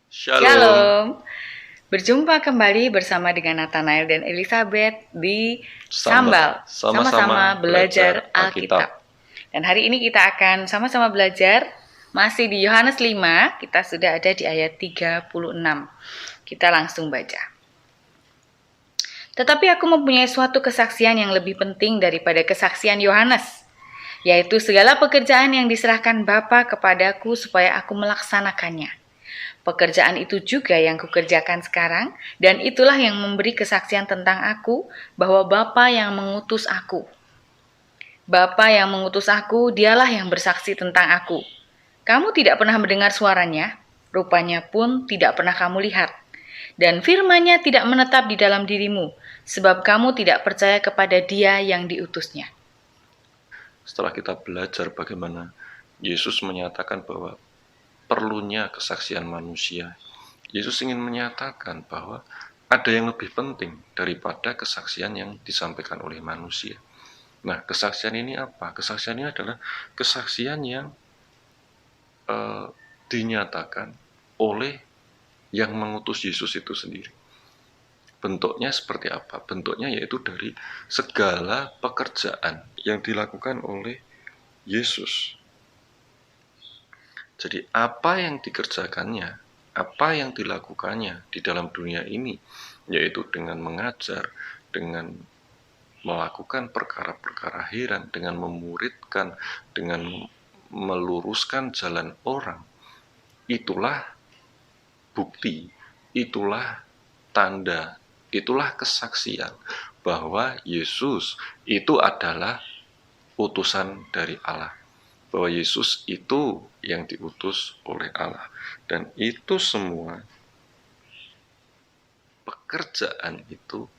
Shalom, Shalom, berjumpa kembali bersama dengan Nathanael dan Elizabeth di Sambal, sama-sama sama-sama belajar belajar Alkitab. Alkitab. Dan hari ini kita akan sama-sama belajar masih di Yohanes 5, kita sudah ada di ayat 36. Kita langsung baca. Tetapi aku mempunyai suatu kesaksian yang lebih penting daripada kesaksian Yohanes, yaitu segala pekerjaan yang diserahkan Bapa kepadaku supaya aku melaksanakannya. Pekerjaan itu juga yang kukerjakan sekarang, dan itulah yang memberi kesaksian tentang aku, bahwa Bapa yang mengutus aku. Bapa yang mengutus aku, dialah yang bersaksi tentang aku. Kamu tidak pernah mendengar suaranya, rupanya pun tidak pernah kamu lihat. Dan firman-Nya tidak menetap di dalam dirimu, sebab kamu tidak percaya kepada Dia yang diutusnya. Setelah kita belajar bagaimana Yesus menyatakan bahwa perlunya kesaksian manusia, Yesus ingin menyatakan bahwa ada yang lebih penting daripada kesaksian yang disampaikan oleh manusia. Nah, kesaksian ini apa? Kesaksian ini adalah kesaksian yang dinyatakan oleh yang mengutus Yesus itu sendiri. Bentuknya seperti apa? Bentuknya yaitu dari segala pekerjaan yang dilakukan oleh Yesus. Jadi apa yang dikerjakannya, apa yang dilakukannya di dalam dunia ini, yaitu dengan mengajar, dengan melakukan perkara-perkara heran, dengan memuridkan, dengan meluruskan jalan orang, itulah bukti, itulah tanda, itulah kesaksian bahwa Yesus itu adalah utusan dari Allah. Bahwa Yesus itu yang diutus oleh Allah. Dan itu semua pekerjaan itu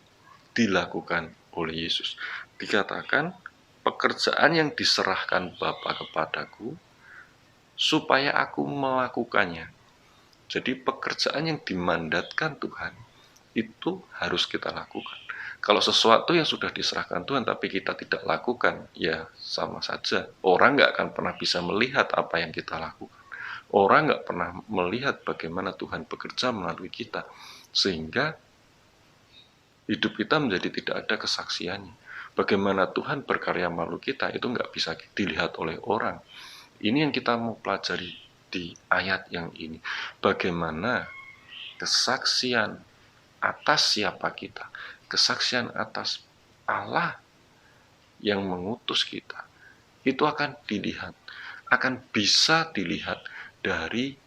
dilakukan oleh Yesus. Dikatakan pekerjaan yang diserahkan Bapa kepadaku supaya aku melakukannya. Jadi pekerjaan yang dimandatkan Tuhan itu harus kita lakukan. Kalau sesuatu yang sudah diserahkan Tuhan tapi kita tidak lakukan, ya sama saja. Orang nggak akan pernah bisa melihat apa yang kita lakukan. Orang nggak pernah melihat bagaimana Tuhan bekerja melalui kita. Sehingga hidup kita menjadi tidak ada kesaksiannya. Bagaimana Tuhan berkarya melalui kita itu nggak bisa dilihat oleh orang. Ini yang kita mau pelajari di ayat yang ini. Bagaimana kesaksian atas siapa kita, kesaksian atas Allah yang mengutus kita, itu akan dilihat, akan bisa dilihat dari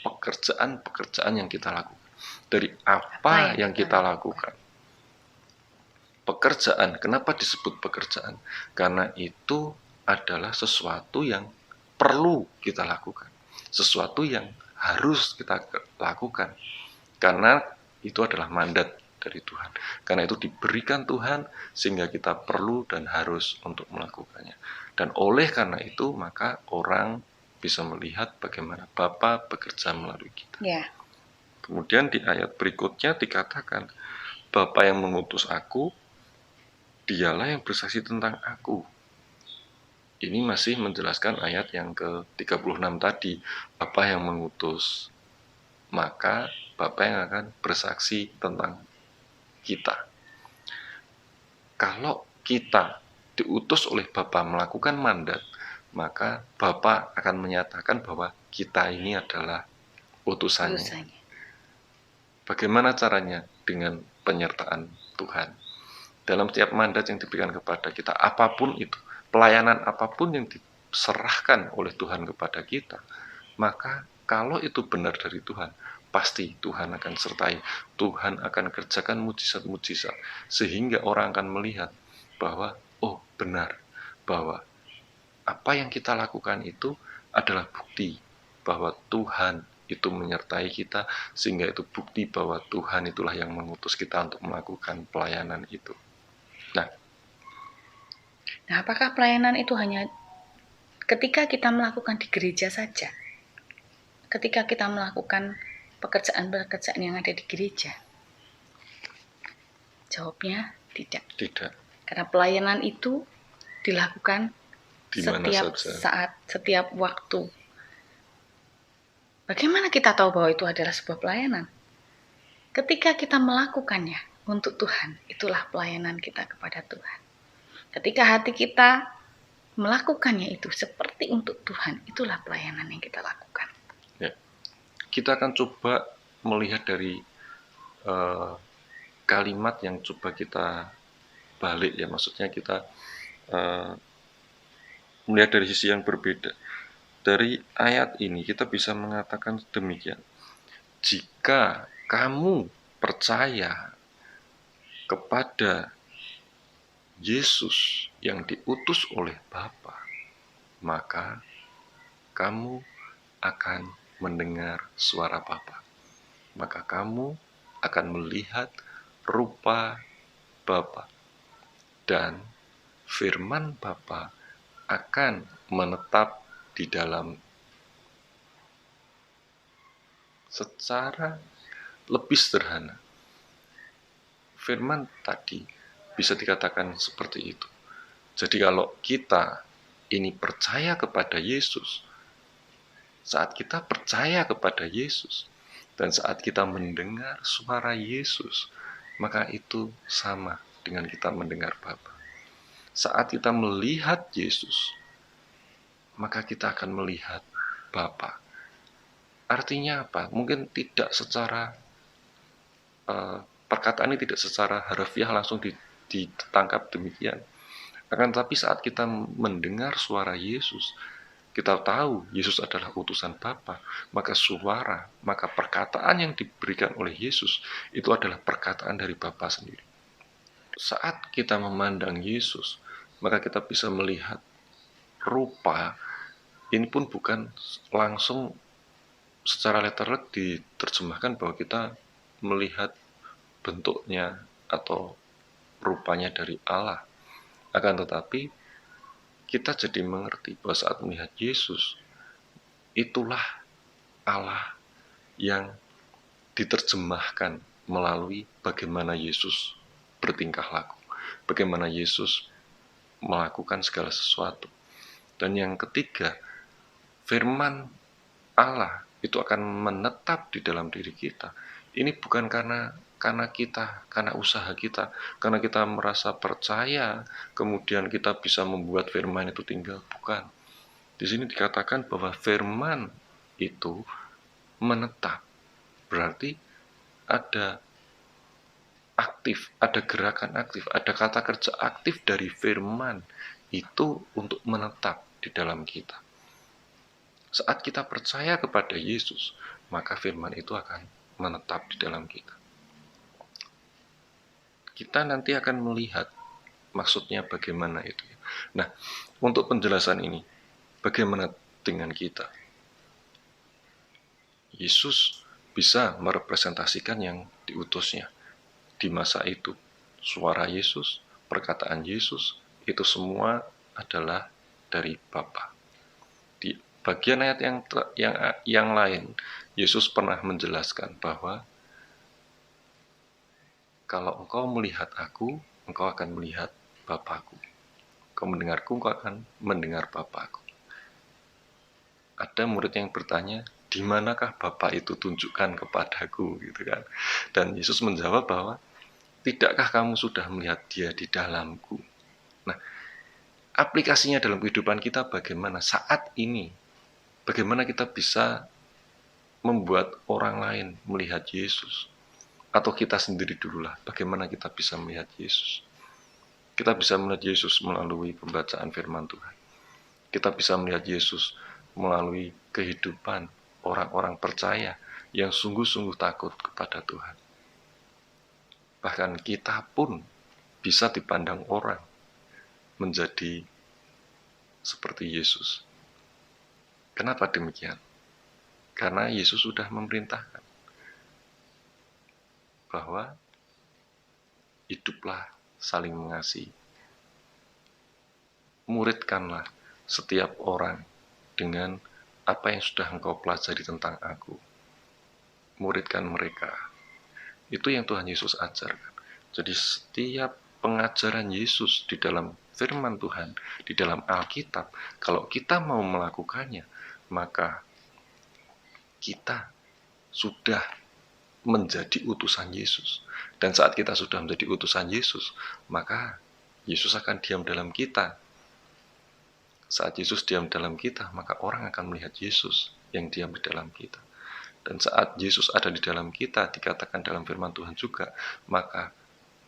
pekerjaan-pekerjaan yang kita lakukan, dari apa yang kita lakukan. Pekerjaan, kenapa disebut pekerjaan? Karena itu adalah sesuatu yang perlu kita lakukan, sesuatu yang harus kita lakukan, karena itu adalah mandat dari Tuhan. Karena itu diberikan Tuhan sehingga kita perlu dan harus untuk melakukannya. Dan oleh karena itu maka orang bisa melihat bagaimana Bapa bekerja melalui kita. Ya. Kemudian di ayat berikutnya dikatakan, Bapa yang mengutus aku, dialah yang bersaksi tentang aku. Ini masih menjelaskan ayat yang ke-36 tadi, Bapa yang mengutus, maka Bapa yang akan bersaksi tentang kita. Kalau kita diutus oleh Bapa melakukan mandat, maka Bapa akan menyatakan bahwa kita ini adalah utusannya. Bagaimana caranya? Dengan penyertaan Tuhan. Dalam setiap mandat yang diberikan kepada kita, apapun itu, pelayanan apapun yang diserahkan oleh Tuhan kepada kita, maka kalau itu benar dari Tuhan, pasti Tuhan akan sertai, Tuhan akan kerjakan mujizat-mujizat, sehingga orang akan melihat bahwa, oh benar, bahwa apa yang kita lakukan itu adalah bukti bahwa Tuhan itu menyertai kita, sehingga itu bukti bahwa Tuhan itulah yang mengutus kita untuk melakukan pelayanan itu. Nah, Apakah pelayanan itu hanya ketika kita melakukan di gereja saja? Ketika kita melakukan pekerjaan-pekerjaan yang ada di gereja? Jawabnya tidak. tidak. Karena pelayanan itu dilakukan Di mana setiap saja. saat, setiap waktu. Bagaimana kita tahu bahwa itu adalah sebuah pelayanan? Ketika kita melakukannya untuk Tuhan, itulah pelayanan kita kepada Tuhan. Ketika hati kita melakukannya itu seperti untuk Tuhan, itulah pelayanan yang kita lakukan. Ya. Kita akan coba melihat dari kalimat yang coba kita balik ya, maksudnya kita melihat dari sisi yang berbeda. Dari ayat ini kita bisa mengatakan demikian. Jika kamu percaya kepada Yesus yang diutus oleh Bapa, maka kamu akan mendengar suara Bapa. Maka kamu akan melihat rupa Bapa. Dan firman Bapa akan menetap di dalam. Secara lebih sederhana, firman tadi bisa dikatakan seperti itu. Jadi kalau kita ini percaya kepada Yesus, saat kita percaya kepada Yesus, dan saat kita mendengar suara Yesus, maka itu sama dengan kita mendengar Bapa. Saat kita melihat Yesus, maka kita akan melihat Bapa. Artinya apa? Mungkin tidak secara perkataan ini tidak secara harfiah langsung ditangkap demikian. Akan tetapi saat kita mendengar suara Yesus, kita tahu Yesus adalah utusan Bapa, maka suara, maka perkataan yang diberikan oleh Yesus itu adalah perkataan dari Bapa sendiri. Saat kita memandang Yesus, maka kita bisa melihat rupa. Ini pun bukan langsung secara letterlek diterjemahkan bahwa kita melihat bentuknya atau rupanya dari Allah. Akan tetapi kita jadi mengerti bahwa saat melihat Yesus, itulah Allah yang diterjemahkan melalui bagaimana Yesus bertingkah laku, bagaimana Yesus melakukan segala sesuatu. Dan yang ketiga, firman Allah itu akan menetap di dalam diri kita. Ini bukan karena usaha kita, karena kita merasa percaya, kemudian kita bisa membuat firman itu tinggal. Bukan. Di sini dikatakan bahwa firman itu menetap. Berarti ada aktif, ada gerakan aktif, ada kata kerja aktif dari firman itu untuk menetap di dalam kita. Saat kita percaya kepada Yesus, maka firman itu akan menetap di dalam kita. Kita nanti akan melihat maksudnya bagaimana itu. Nah, untuk penjelasan ini, bagaimana dengan kita? Yesus bisa merepresentasikan yang diutusnya. Di masa itu, suara Yesus, perkataan Yesus, itu semua adalah dari Bapa. Di bagian ayat yang lain, Yesus pernah menjelaskan bahwa kalau engkau melihat aku, engkau akan melihat Bapa-Ku. Engkau mendengarku, engkau akan mendengar Bapa-Ku. Ada murid yang bertanya, di manakah Bapa itu, tunjukkan kepadaku, gitu kan. Dan Yesus menjawab bahwa tidakkah kamu sudah melihat dia di dalamku? Nah, aplikasinya dalam kehidupan kita bagaimana saat ini? Bagaimana kita bisa membuat orang lain melihat Yesus? Atau kita sendiri dululah, bagaimana kita bisa melihat Yesus? Kita bisa melihat Yesus melalui pembacaan firman Tuhan. Kita bisa melihat Yesus melalui kehidupan orang-orang percaya yang sungguh-sungguh takut kepada Tuhan. Bahkan kita pun bisa dipandang orang menjadi seperti Yesus. Kenapa demikian? Karena Yesus sudah memerintahkan bahwa hiduplah saling mengasihi. Muridkanlah setiap orang dengan apa yang sudah engkau pelajari tentang aku. Muridkan mereka. Itu yang Tuhan Yesus ajarkan. Jadi setiap pengajaran Yesus di dalam firman Tuhan, di dalam Alkitab, kalau kita mau melakukannya, maka kita sudah menjadi utusan Yesus. Dan saat kita sudah menjadi utusan Yesus, maka Yesus akan diam dalam kita. Saat Yesus diam dalam kita, maka orang akan melihat Yesus yang diam di dalam kita. Dan saat Yesus ada di dalam kita, dikatakan dalam firman Tuhan juga, maka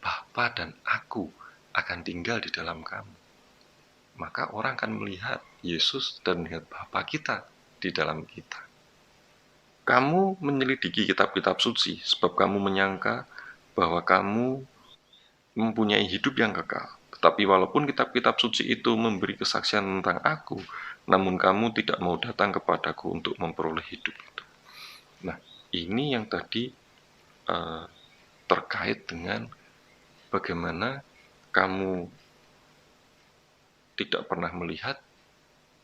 Bapa dan aku akan tinggal di dalam kamu. Maka orang akan melihat Yesus dan melihat Bapa kita di dalam kita. Kamu menyelidiki kitab-kitab suci sebab kamu menyangka bahwa kamu mempunyai hidup yang kekal. Tetapi walaupun kitab-kitab suci itu memberi kesaksian tentang aku, namun kamu tidak mau datang kepadaku untuk memperoleh hidup itu. Nah, ini yang tadi terkait dengan bagaimana kamu tidak pernah melihat,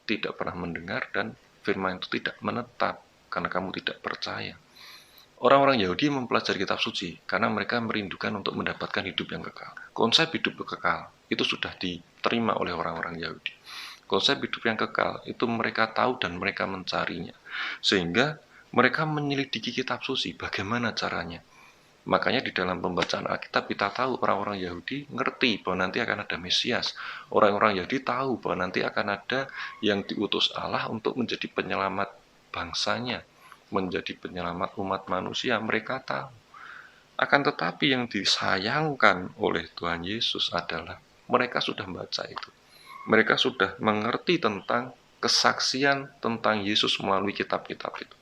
tidak pernah mendengar, dan firman itu tidak menetap karena kamu tidak percaya. Orang-orang Yahudi mempelajari kitab suci karena mereka merindukan untuk mendapatkan hidup yang kekal. Konsep hidup kekal itu sudah diterima oleh orang-orang Yahudi. Konsep hidup yang kekal itu mereka tahu dan mereka mencarinya. Sehingga mereka menyelidiki kitab suci, bagaimana caranya. Makanya di dalam pembacaan Alkitab kita tahu orang-orang Yahudi ngerti bahwa nanti akan ada Mesias. Orang-orang Yahudi tahu bahwa nanti akan ada yang diutus Allah untuk menjadi penyelamat bangsanya, menjadi penyelamat umat manusia. Mereka tahu. Akan tetapi yang disayangkan oleh Tuhan Yesus adalah mereka sudah membaca itu. Mereka sudah mengerti tentang kesaksian tentang Yesus melalui kitab-kitab itu.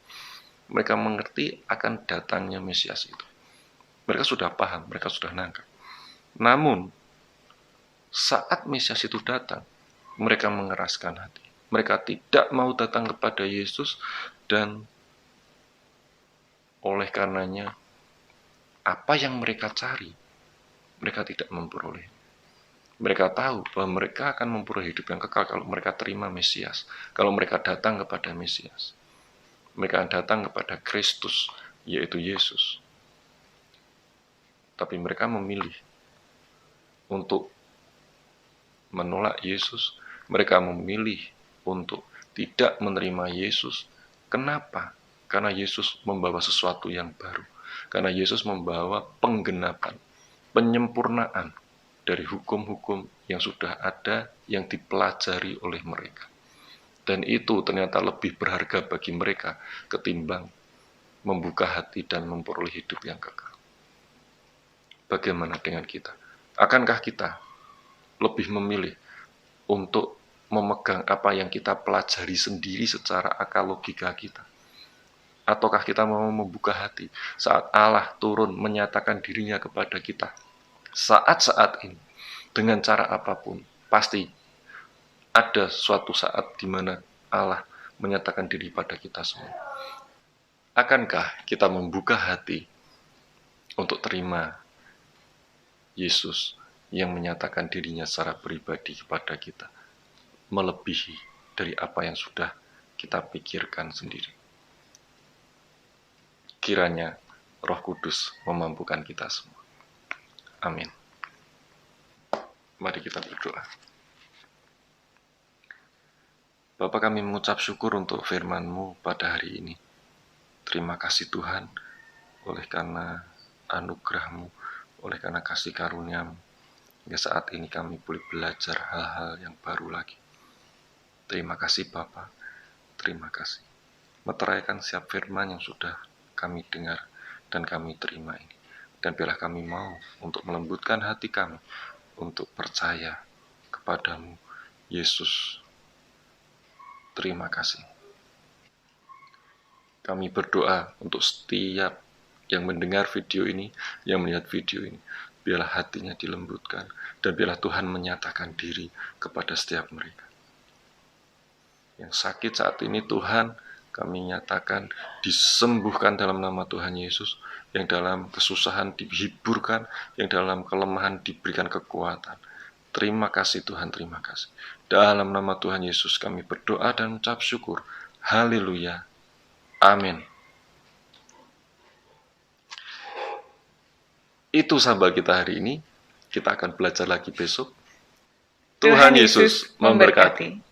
Mereka mengerti akan datangnya Mesias itu. Mereka sudah paham, mereka sudah nangkap. Namun, saat Mesias itu datang, mereka mengeraskan hati. Mereka tidak mau datang kepada Yesus, dan oleh karenanya, apa yang mereka cari, mereka tidak memperoleh. Mereka tahu bahwa mereka akan memperoleh hidup yang kekal kalau mereka terima Mesias, kalau mereka datang kepada Mesias. Mereka datang kepada Kristus, yaitu Yesus. Tapi mereka memilih untuk menolak Yesus. Mereka memilih untuk tidak menerima Yesus. Kenapa? Karena Yesus membawa sesuatu yang baru. Karena Yesus membawa penggenapan, penyempurnaan dari hukum-hukum yang sudah ada, yang dipelajari oleh mereka. Dan itu ternyata lebih berharga bagi mereka ketimbang membuka hati dan memperoleh hidup yang kekal. Bagaimana dengan kita? Akankah kita lebih memilih untuk memegang apa yang kita pelajari sendiri secara akal logika kita? Ataukah kita mau membuka hati saat Allah turun menyatakan dirinya kepada kita? Saat-saat ini, dengan cara apapun, pasti ada suatu saat di mana Allah menyatakan diri pada kita semua. Akankah kita membuka hati untuk terima Yesus yang menyatakan dirinya secara pribadi kepada kita, melebihi dari apa yang sudah kita pikirkan sendiri? Kiranya Roh Kudus memampukan kita semua. Amin. Mari kita berdoa. Bapa, kami mengucap syukur untuk firman-Mu pada hari ini. Terima kasih Tuhan, oleh karena anugerah-Mu, oleh karena kasih karunia-Mu, hingga saat ini kami boleh belajar hal-hal yang baru lagi. Terima kasih Bapa, terima kasih. Meteraikan setiap firman yang sudah kami dengar dan kami terima ini. Dan biarlah kami mau untuk melembutkan hati kami, untuk percaya kepadamu, Yesus. Terima kasih. Kami berdoa untuk setiap yang mendengar video ini, yang melihat video ini, biarlah hatinya dilembutkan, dan biarlah Tuhan menyatakan diri kepada setiap mereka. Yang sakit saat ini Tuhan, kami nyatakan disembuhkan dalam nama Tuhan Yesus, yang dalam kesusahan dihiburkan, yang dalam kelemahan diberikan kekuatan. Terima kasih Tuhan, terima kasih. Dalam nama Tuhan Yesus kami berdoa dan mengucap syukur. Haleluya. Amin. Itu sahabat kita hari ini. Kita akan belajar lagi besok. Tuhan Yesus memberkati.